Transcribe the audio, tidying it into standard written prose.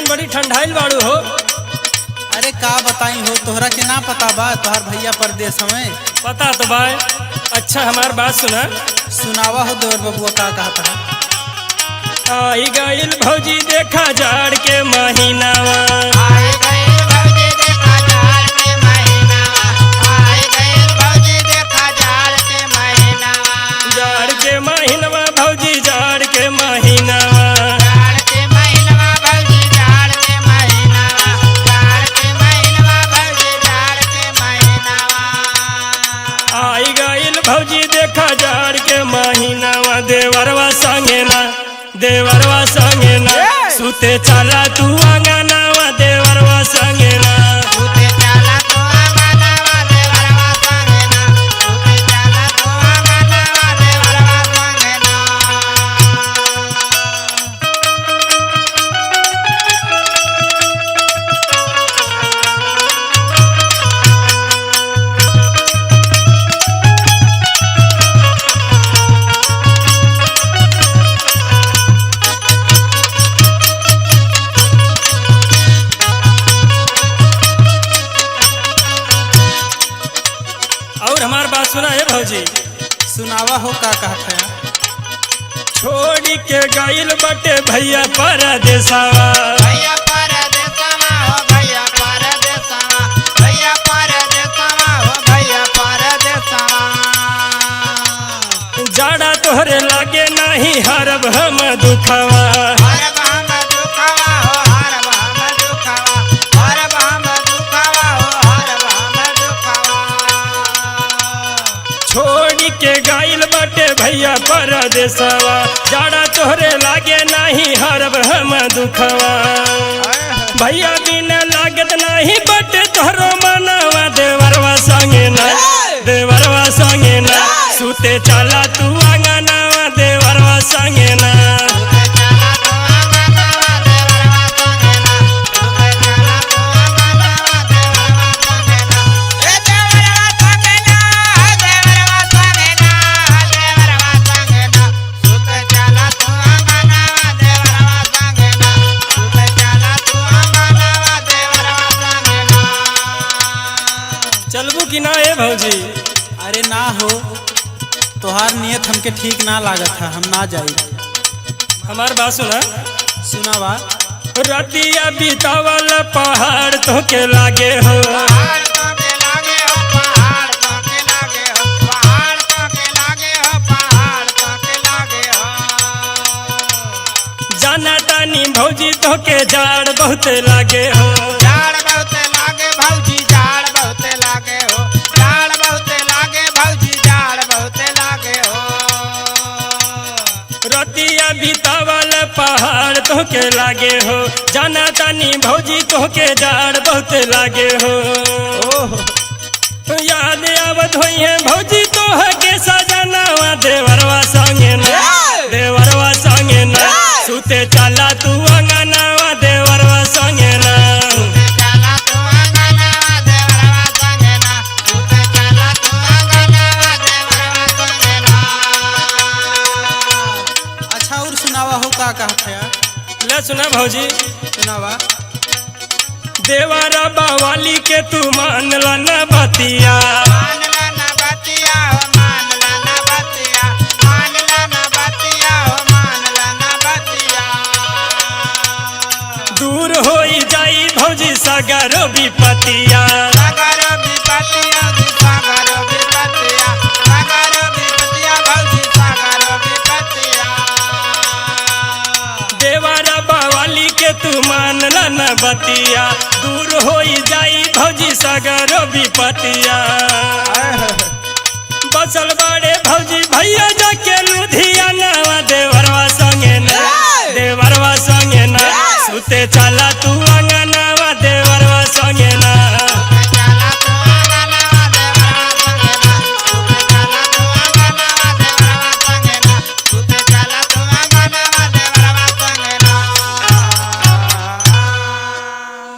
बड़ी ठंडाइल बाड़ू हो। अरे का बताई हो, तोहरा के ना पता बा तोहर भैया परदेश में। पता तो बा। अच्छा हमार बात सुना। सुनावा हो देवर बबुआ का कहता है। आई गइल भौजी देखा जाड़ के महीनावा, जाड़ के महीनवा भौजी जाड़ के महीनावा। आई गइल भौजी देखा जाड़ के महीनावा, देवरवा संगे ना देवरवा संगे ना सुते चला तू आंगनावा, देवरवा संगे ना। और हमार बात सुना है भौजी। सुनावा हो का कहता है। छोड़ी के गइल बटे भैया परदेसवा, जाड़ा तोहरे लागे नहीं हरब हम दुखवा। छोड़ी के गइल बटे भैया परदेसवा, जाड़ा तोहरे लागे नहीं हरब हम दुखवा। भैया बिना लागत नहीं बटे तोहरो मनवा, देवरवा संगे ना देवरवा संगे ना सुते चला तू आंगनावा, देवरवा संगे ना। चलबू कि ना है भौजी? अरे ना हो, तोहार नियत हमके ठीक ना लागत है, हम ना जाई। हमार बात सुना। सुनावा। रतिया बीतावल पहाड़ तो के लागे हो, जाना तानी भौजी तो के जाड़ बहुत लागे हो। रतिया बीतावल पहाड़ तो के लागे हो, जाना तानी भौजी तो के जाड़ बहुत लागे हो। याद आवत होई है भौजी तो के सजनावा, देवरवा संगे ना देवरवा संगे ना सुते चला तू आंगनावा, देवरवा संगे ना। अच्छा और सुनावा हो का कहता है। ले सुना भौजी। सुनावा। देवरा बावाली के तू मान ला ना बतिया, दूर होई जाई भौजी सगरो विपतिया। देवरा बावाली के तू मान ला ना बतिया, दूर होई जाई भौजी सगरो विपतिया। बसल बाड़े भौजी भैया जाके लुधियाना, देवरवा संगे ना देवरवा संगे ना सुते चला